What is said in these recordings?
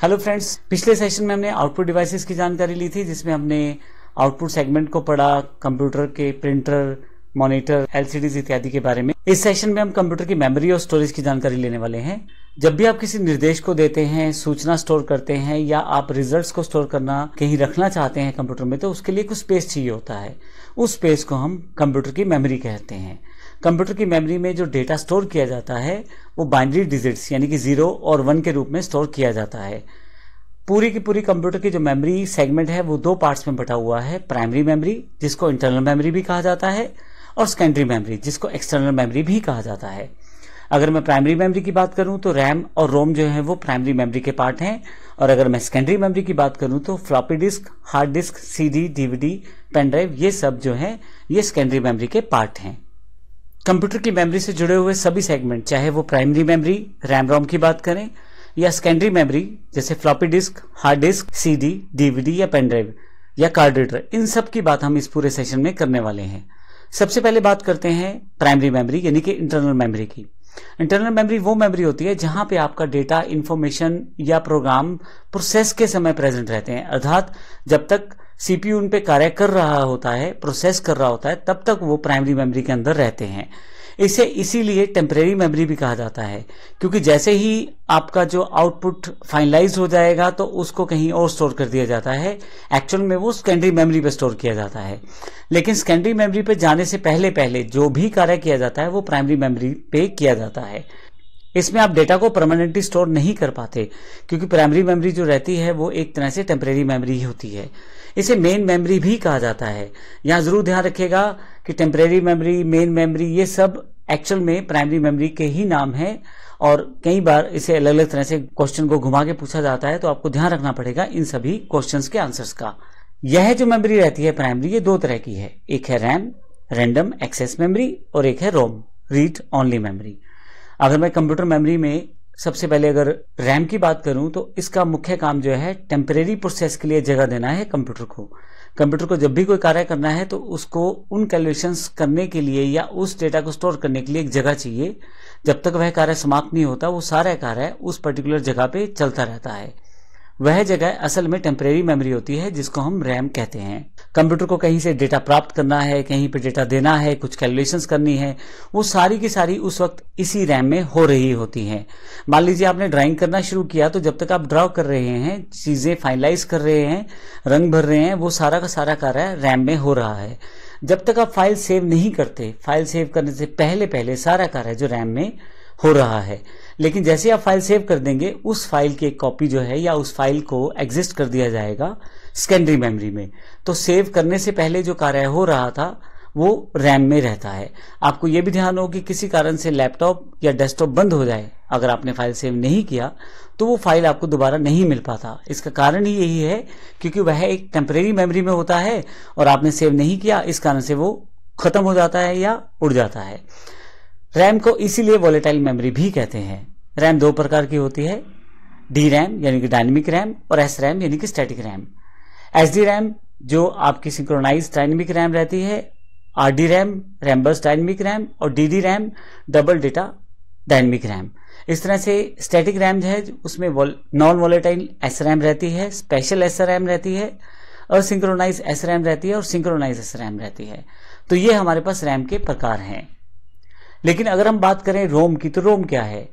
Hello friends, पिछले session में हमने आउटपुट डिवाइसेस की जानकारी ली थी, जिसमें हमने आउटपुट सेगमेंट को पढ़ा, कंप्यूटर के प्रिंटर, मॉनिटर, एलसीडीज इत्यादि के बारे में। इस सेशन में हम कंप्यूटर की मेमोरी और स्टोरेज की जानकारी लेने वाले हैं। जब भी आप किसी निर्देश को देते हैं, सूचना स्टोर करते हैं या आप रिजल्ट्स को स्टोर करना कहीं रखना चाहते हैं कंप्यूटर में, तो उसके लिए कुछ स्पेस चाहिए होता है। उस स्पेस को हम कंप्यूटर की मेमोरी कहते हैं। कंप्यूटर की मेमोरी में जो डेटा स्टोर किया जाता है वो बाइनरी डिजिट्स यानी कि 0 और 1 के रूप में स्टोर किया जाता है। पूरी की पूरी कंप्यूटर की जो मेमोरी सेगमेंट है वो 2 पार्ट्स में बटा हुआ है। प्राइमरी मेमोरी, जिसको इंटरनल मेमोरी भी कहा जाता है, और सेकेंडरी मेमोरी, जिसको एक्सटर्नल मेमोरी भी कहा जाता है। अगर मैं प्राइमरी मेमोरी की बात करूं तो रैम और रोम जो है वो प्राइमरी मेमोरी के पार्ट हैं, और अगर मैं सेकेंडरी मेमोरी की बात करूं तो floppy disk, hard disk, CD, DVD, pen drive, ये सब जो है ये सेकेंडरी मेमोरी के पार्ट हैं। कंप्यूटर की मेमोरी से जुड़े हुए सभी सेगमेंट, चाहे वो प्राइमरी मेमोरी रैम रोम की बात करें या सेकेंडरी मेमोरी जैसे floppy disk, hard disk, CD, DVD या पेन ड्राइव या कार्ड रीडर, इन सब की बात हम इस पूरे सेशन में करने वाले हैं। सबसे पहले बात करते हैं प्राइमरी मेमोरी यानी कि इंटरनल मेमोरी की। इंटरनल मेमोरी वो मेमोरी होती है जहां पे आपका डेटा, इंफॉर्मेशन या प्रोग्राम प्रोसेस के समय प्रेजेंट रहते हैं, अर्थात जब तक सीपीयू उन पे कार्य कर रहा होता है, प्रोसेस कर रहा होता है, तब तक वो प्राइमरी मेमोरी के अंदर रहते हैं। इसे इसीलिए टेम्परेरी मेमोरी भी कहा जाता है, क्योंकि जैसे ही आपका जो आउटपुट फाइनलाइज हो जाएगा तो उसको कहीं और स्टोर कर दिया जाता है। एक्चुअल में वो सेकेंडरी मेमोरी पे स्टोर किया जाता है, लेकिन सेकेंडरी मेमोरी पे जाने से पहले पहले जो भी कार्य किया जाता है वो प्राइमरी मेमोरी पे किया जाता है। इसमें आप डेटा को परमानेंटली स्टोर नहीं कर पाते, क्योंकि प्राइमरी मेमोरी जो रहती है वो एक तरह से टेम्परेरी मेमोरी ही होती है। इसे मेन मेमोरी भी कहा जाता है। यहां जरूर ध्यान रखिएगा कि टेम्परेरी मेमोरी, मेन मेमोरी, ये सब एक्चुअल में प्राइमरी मेमोरी के ही नाम है, और कई बार इसे अलग अलग तरह से क्वेश्चन को घुमा के पूछा जाता है, तो आपको ध्यान रखना पड़ेगा इन सभी क्वेश्चंस के आंसर्स का। यह जो मेमोरी रहती है प्राइमरी, ये 2 तरह की है। एक है रैम, रैंडम एक्सेस मेमोरी, और एक है रोम, रीड ओनली मेमोरी। अगर मैं कंप्यूटर मेमोरी में सबसे पहले अगर रैम की बात करूं तो इसका मुख्य काम जो है टेम्परेरी प्रोसेस के लिए जगह देना है कंप्यूटर को। कंप्यूटर को जब भी कोई कार्य करना है तो उसको उन कैलकुलेशंस करने के लिए या उस डेटा को स्टोर करने के लिए एक जगह चाहिए। जब तक वह कार्य समाप्त नहीं होता वो सारा कार्य उस पर्टिकुलर जगह पे चलता रहता है। वह जगह असल में टेम्परेरी मेमोरी होती है, जिसको हम रैम कहते हैं। कंप्यूटर को कहीं से डेटा प्राप्त करना है, कहीं पे डेटा देना है, कुछ कैलकुलेशंस करनी है, वो सारी की सारी उस वक्त इसी रैम में हो रही होती हैं। मान लीजिए आपने ड्राइंग करना शुरू किया, तो जब तक आप ड्रॉ कर रहे हैं, चीजें फाइनलाइज कर रहे हैं, रंग भर रहे हैं, वो सारा का सारा कार्य रैम में हो रहा है। जब तक आप फाइल सेव नहीं करते, फाइल सेव करने से पहले पहले सारा कार्य जो रैम में हो रहा है। लेकिन जैसे आप फाइल सेव कर देंगे, उस फाइल की एक कॉपी जो है या उस फाइल को एग्जिस्ट कर दिया जाएगा सेकेंडरी मेमोरी में। तो सेव करने से पहले जो कार्य हो रहा था वो रैम में रहता है। आपको यह भी ध्यान हो कि किसी कारण से लैपटॉप या डेस्कटॉप बंद हो जाए, अगर आपने फाइल सेव नहीं किया तो वो फाइल आपको दोबारा नहीं मिल पाता। इसका कारण ही यही है क्योंकि वह एक टेम्परेरी मेमोरी में होता है और आपने सेव नहीं किया, इस कारण से वो खत्म हो जाता है या उड़ जाता है। रैम को इसीलिए वॉलेटाइल मेमोरी भी कहते हैं। रैम 2 प्रकार की होती है, डी रैम यानी कि डायनेमिक रैम और एस रैम यानी कि स्टैटिक रैम। एसडी रैम जो आपकी सिंक्रोनाइज डायनेमिक रैम रहती है, RD RAM Rambus dynamic RAM, और DD RAM double data dynamic RAM. इस तरह से स्टैटिक रैम जो है उसमें नॉन वॉलेटाइल एस रैम रहती है, स्पेशल एस रैम रहती है, और सिंक्रोनाइज एस रैम रहती है, और सिंक्रोनाइज एस रैम रहती है। तो ये हमारे पास रैम के प्रकार हैं। लेकिन अगर हम बात करें रोम की, तो रोम क्या है?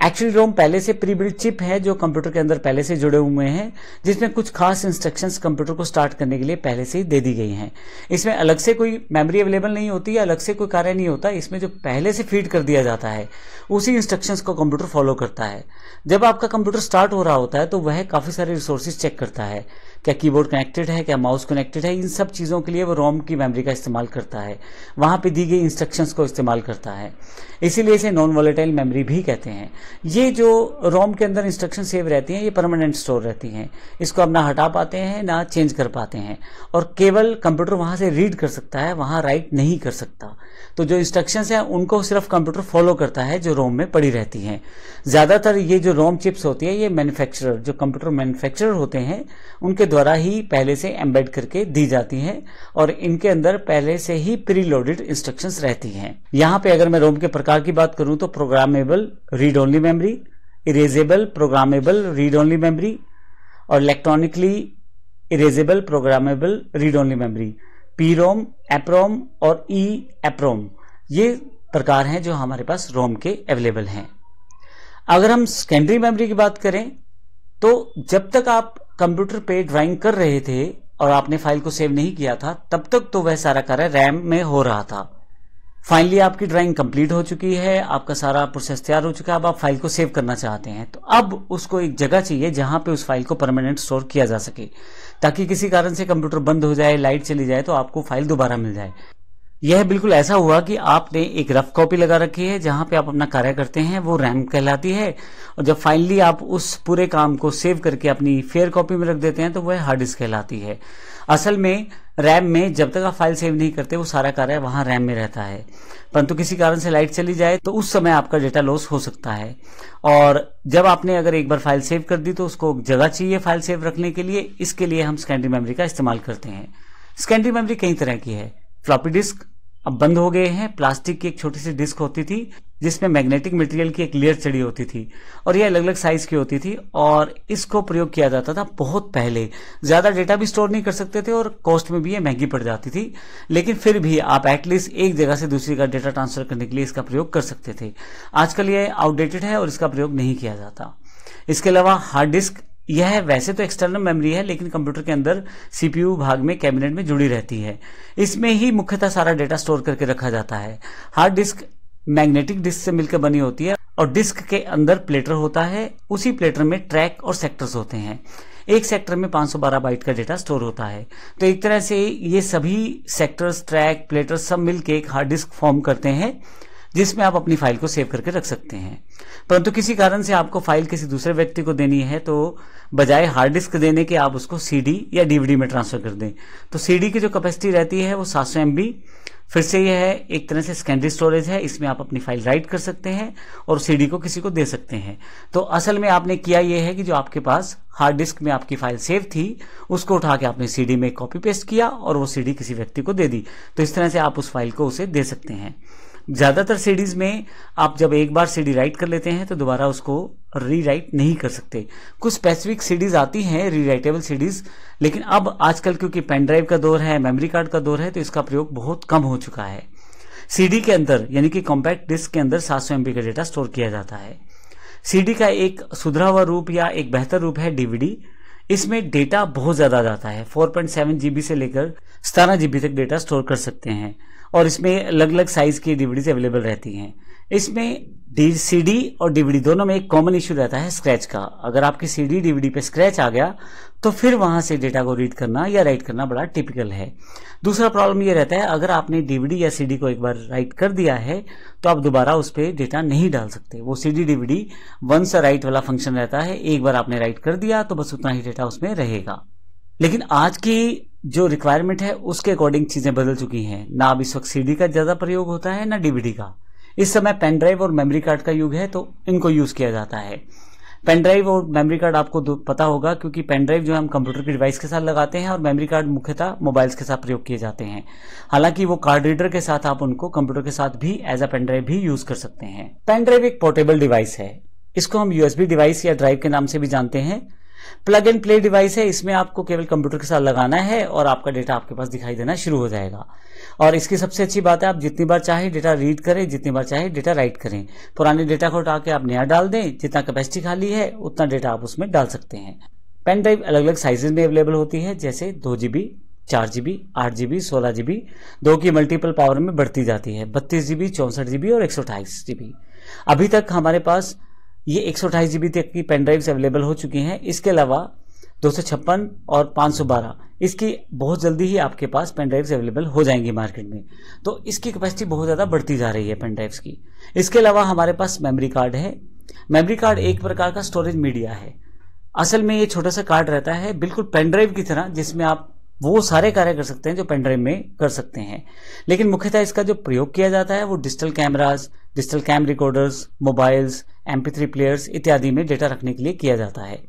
एक्चुअली रोम पहले से प्री बिल्ट चिप है जो कंप्यूटर के अंदर पहले से जुड़े हुए हैं, जिसमें कुछ खास इंस्ट्रक्शंस कंप्यूटर को स्टार्ट करने के लिए पहले से ही दे दी गई हैं। इसमें अलग से कोई मेमोरी अवेलेबल नहीं होती है, अलग से कोई कार्य नहीं होता। इसमें जो पहले से फीड कर दिया जाता है उसी इंस्ट्रक्शंस को कंप्यूटर फॉलो करता है। जब आपका कंप्यूटर स्टार्ट हो रहा होता है तो वह काफी सारे रिसोर्सेज चेक करता है, क्या कीबोर्ड कनेक्टेड है, क्या माउस कनेक्टेड है। इन सब चीजों के लिए वो रोम की मेमोरी का इस्तेमाल करता है, वहां पे दी गई इंस्ट्रक्शंस को इस्तेमाल करता है। इसीलिए इसे नॉन वॉलेटाइल मेमोरी भी कहते हैं। ये जो रोम के अंदर इंस्ट्रक्शन सेव रहती हैं, ये परमानेंट स्टोर रहती हैं। इसको आप ना हटा पाते हैं ना चेंज कर पाते हैं, और केवल कंप्यूटर वहां से रीड कर सकता है, वहां राइट नहीं कर सकता। तो जो इंस्ट्रक्शंस हैं उनको सिर्फ कंप्यूटर फॉलो करता है जो रोम में पड़ी रहती हैं। ज्यादातर ये जो रोम चिप्स होती है ये मैन्युफैक्चरर, जो कंप्यूटर मैन्युफैक्चरर होते हैं, उनके द्वारा ही पहले से एम्बेड करके दी जाती हैं, और इनके अंदर पहले से ही प्री लोडेड इंस्ट्रक्शंस रहती हैं। यहाँ पे अगर मैं रोम के प्रकार की बात करूं तो programmable read only memory, erasable programmable read only memory, और electronically erasable programmable read only memory, PROM, EPROM और ई-एप्रोम, ये प्रकार हैं जो हमारे पास रोम के अवेलेबल हैं। अगर हम सेकेंडरी मेमोरी की बात करें तो जब तक आप कंप्यूटर पे ड्राइंग कर रहे थे और आपने फाइल को सेव नहीं किया था, तब तक तो वह सारा कार्य रैम में हो रहा था। फाइनली आपकी ड्राइंग कंप्लीट हो चुकी है, आपका सारा प्रोसेस तैयार हो चुका है, अब आप फाइल को सेव करना चाहते हैं, तो अब उसको एक जगह चाहिए जहां पे उस फाइल को परमानेंट स्टोर किया जा सके, ताकि किसी कारण से कंप्यूटर बंद हो जाए, लाइट चली जाए तो आपको फाइल दोबारा मिल जाए। यह बिल्कुल ऐसा हुआ कि आपने एक रफ कॉपी लगा रखी है जहां पे आप अपना कार्य करते हैं, वो रैम कहलाती है, और जब फाइनली आप उस पूरे काम को सेव करके अपनी फेयर कॉपी में रख देते हैं तो वह हार्ड डिस्क कहलाती है। असल में रैम में जब तक आप फाइल सेव नहीं करते वो सारा कार्य वहां रैम में रहता है, परंतु किसी कारण से लाइट चली जाए तो उस समय आपका डेटा लॉस हो सकता है। और जब आपने अगर एक बार फाइल सेव कर दी तो उसको जगह चाहिए फाइल सेव रखने के लिए, इसके लिए हम सेकेंडरी मेमोरी का इस्तेमाल करते हैं। सेकेंडरी मेमोरी कई तरह की है। फ्लॉपी डिस्क अब बंद हो गए हैं। प्लास्टिक की एक छोटी सी डिस्क होती थी जिसमें मैग्नेटिक मटेरियल की एक लेयर चढ़ी होती थी और ये अलग अलग साइज की होती थी और इसको प्रयोग किया जाता था बहुत पहले। ज्यादा डेटा भी स्टोर नहीं कर सकते थे और कॉस्ट में भी ये महंगी पड़ जाती थी, लेकिन फिर भी आप एटलीस्ट एक जगह से दूसरी जगह डेटा ट्रांसफर करने के लिए इसका प्रयोग कर सकते थे। आजकल ये आउटडेटेड है और इसका प्रयोग नहीं किया जाता। इसके अलावा हार्ड डिस्क, यह वैसे तो एक्सटर्नल मेमोरी है लेकिन कंप्यूटर के अंदर सीपीयू भाग में कैबिनेट में जुड़ी रहती है। इसमें ही मुख्यतः सारा डेटा स्टोर करके रखा जाता है। हार्ड डिस्क मैग्नेटिक डिस्क से मिलकर बनी होती है और डिस्क के अंदर प्लेटर होता है। उसी प्लेटर में ट्रैक और सेक्टर्स होते हैं। एक सेक्टर में 512 बाइट का डेटा स्टोर होता है। तो एक तरह से ये सभी सेक्टर्स, ट्रैक, प्लेटर सब मिलकर एक हार्ड डिस्क फॉर्म करते हैं जिसमें आप अपनी फाइल को सेव करके रख सकते हैं। परंतु किसी कारण से आपको फाइल किसी दूसरे व्यक्ति को देनी है तो बजाय हार्ड डिस्क देने के आप उसको सीडी या डीवीडी में ट्रांसफर कर दें। तो सीडी की जो कैपेसिटी रहती है वो 700 MB। फिर से यह है एक तरह से सेकेंडरी स्टोरेज है, इसमें आप अपनी फाइल राइट कर सकते हैं और सीडी को किसी को दे सकते हैं। तो असल में आपने किया यह है कि जो आपके पास हार्ड डिस्क में आपकी फाइल सेव थी उसको उठा के आपने सीडी में कॉपी पेस्ट किया और वो सीडी किसी व्यक्ति को दे दी। तो इस तरह से आप उस फाइल को उसे दे सकते हैं। ज्यादातर सीडीज में आप जब एक बार सीडी राइट कर लेते हैं तो दोबारा उसको रीराइट नहीं कर सकते। कुछ स्पेसिफिक सीडीज आती हैं रीराइटेबल सीडीज, लेकिन अब आजकल क्योंकि पेन ड्राइव का दौर है, मेमोरी कार्ड का दौर है, तो इसका प्रयोग बहुत कम हो चुका है। सीडी के अंदर यानी कि कॉम्पैक्ट डिस्क के अंदर 700 MB का डेटा स्टोर किया जाता है। सीडी का एक सुधरा हुआ रूप या एक बेहतर रूप है डीवीडी। इसमें डेटा बहुत ज्यादा जाता है, 4.7 GB से लेकर 17 GB तक डेटा स्टोर कर सकते हैं और इसमें अलग अलग साइज की डीवीडीज अवेलेबल रहती हैं। इसमें सीडी और डीवीडी दोनों में एक कॉमन इश्यू रहता है स्क्रैच का। अगर आपकी सीडी डीवीडी पे स्क्रैच आ गया तो फिर वहां से डेटा को रीड करना या राइट करना बड़ा टिपिकल है। दूसरा प्रॉब्लम ये रहता है अगर आपने डीवीडी या सीडी को एक बार राइट कर दिया है तो आप दोबारा उस पर डेटा नहीं डाल सकते। वो सीडी डीवीडी वंस राइट वाला फंक्शन रहता है, एक बार आपने राइट कर दिया तो बस उतना ही डेटा उसमें रहेगा। लेकिन आज की जो रिक्वायरमेंट है उसके अकॉर्डिंग चीजें बदल चुकी हैं। ना अब इस वक्त सीडी का ज्यादा प्रयोग होता है ना डीवीडी का। इस समय पेन ड्राइव और मेमोरी कार्ड का युग है तो इनको यूज किया जाता है। पेन ड्राइव और मेमोरी कार्ड आपको पता होगा क्योंकि पेन ड्राइव जो हम कंप्यूटर की डिवाइस के साथ लगाते हैं और मेमोरी कार्ड मुख्यतः मोबाइल्स के साथ प्रयोग किए जाते हैं। हालांकि वो कार्ड रीडर के साथ आप उनको कंप्यूटर के साथ भी एज अ पेन ड्राइव भी यूज कर सकते हैं। पेन ड्राइव एक पोर्टेबल डिवाइस है। इसको हम यूएसबी डिवाइस या ड्राइव के नाम से भी जानते हैं। प्लग एंड प्ले डिवाइस है। इसमें आपको केवल कंप्यूटर के साथ लगाना है और आपका डेटा आपके पास दिखाई देना शुरू हो जाएगा। और इसकी सबसे अच्छी बात है आप जितनी बार चाहे डेटा रीड करें, जितनी बार चाहे डेटा राइट करें। पुराने डेटा को उठा के आप नया डाल दें, जितना कैपेसिटी खाली है उतना डेटा आप उसमें डाल सकते हैं। पेन ड्राइव अलग अलग साइजेज में अवेलेबल होती है, जैसे 2 GB, 4 GB, 8 GB, 16 GB। 2 की मल्टीपल पावर में बढ़ती जाती है, 32 GB, 64 GB और 128 GB। अभी तक हमारे पास ये 128 GB तक की पेन ड्राइव्स अवेलेबल हो चुकी हैं। इसके अलावा 256 और 512 इसकी बहुत जल्दी ही आपके पास पेन ड्राइव्स अवेलेबल हो जाएंगी मार्केट में। तो इसकी कैपेसिटी बहुत ज़्यादा बढ़ती जा रही है पेन ड्राइव्स की। इसके अलावा हमारे पास मेमोरी कार्ड है। मेमोरी कार्ड एक प्रकार का स्टोरेज मीडिया है। असल में ये छोटा सा कार्ड रहता है बिल्कुल पेन ड्राइव की तरह, जिसमें आप वो सारे कार्य कर सकते हैं जो पेन ड्राइव में कर सकते हैं। लेकिन मुख्यतः इसका जो प्रयोग किया जाता है वो digital cameras, digital cam recorders, mobiles, MP3 players इत्यादि में डेटा रखने के लिए किया जाता है।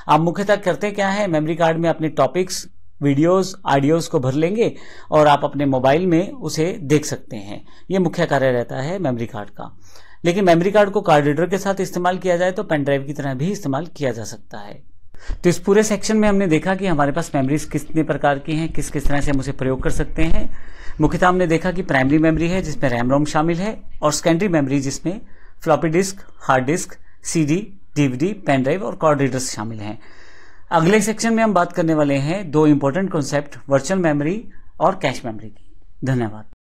आप मुख्यतः करते क्या है, मेमोरी कार्ड में अपने टॉपिक्स, वीडियोस, ऑडियोज को भर लेंगे और आप अपने मोबाइल में उसे देख सकते हैं। ये मुख्य कार्य रहता है मेमोरी कार्ड का। लेकिन मेमोरी कार्ड को कार्ड रीडर के साथ इस्तेमाल किया जाए तो पेन ड्राइव की तरह भी इस्तेमाल किया जा सकता है। तो इस पूरे सेक्शन में हमने देखा कि हमारे पास मेमोरीज कितने प्रकार की हैं, किस किस तरह से हम उसे प्रयोग कर सकते हैं। मुख्यतः हमने देखा कि प्राइमरी मेमोरी है जिसमें रैम रोम शामिल है, और सेकेंडरी मेमोरी जिसमें floppy disk, hard disk, CD, DVD, pen drive और कार्ड रीडर्स शामिल हैं। अगले सेक्शन में हम बात करने वाले हैं दो इंपॉर्टेंट कॉन्सेप्ट, वर्चुअल मेमोरी और कैश मेमोरी की। धन्यवाद।